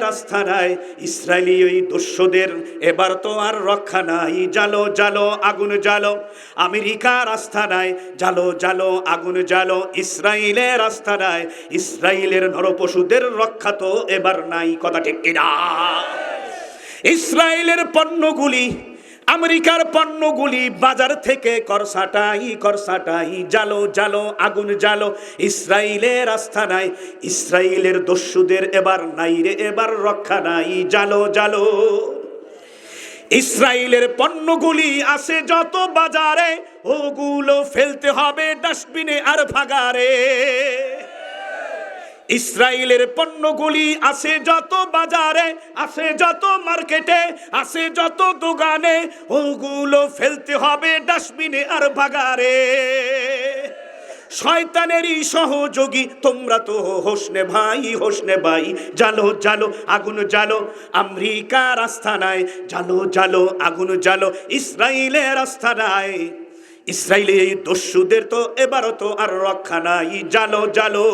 রাস্তায় ইসরায়েলি ওই দস্যুদের এবার তো আর রক্ষা নাই। জালো জালো আগুন জালো, আমেরিকার আস্তানায় জালো জালো আগুন জালো, ইসরায়েলের আস্তানায় ইসরায়েলের নরপশুদের রক্ষা তো এবার নাই। কথা ঠিক কিনা? ইসরায়েলের পণ্যগুলি, আমেরিকার পণ্যগুলি বাজার থেকে করসাটাই জালো জালো আগুন জালো, ইসরায়েলের আস্তানায় ইসরায়েলের দস্যুদের এবার নাই রে, এবার রক্ষা নাই। জালো জালো ইসরায়েলের পণ্যগুলি আছে যত বাজারে, ওগুলো ফেলতে হবে ডাস্টবিনে আর ভাগারে। ইসরায়েলের পণ্যগুলি আছে যত বাজারে, আছে যত মার্কেটে, আছে যত দোকানে, ওগুলো ফেলতে হবে ডাস্টবিনে আর ভাগারে। শয়তানেরই সহযোগী তোমরা তো হোসনে ভাই, জালো জালো আগুন জালো, আমেরিকার আস্তানায় জালো জালো আগুন জালো, ইসরায়েলের আস্তানায় ইসরায়েলি দস্যুদের তো এবারও তো আর রক্ষা নাই। জালো জালো।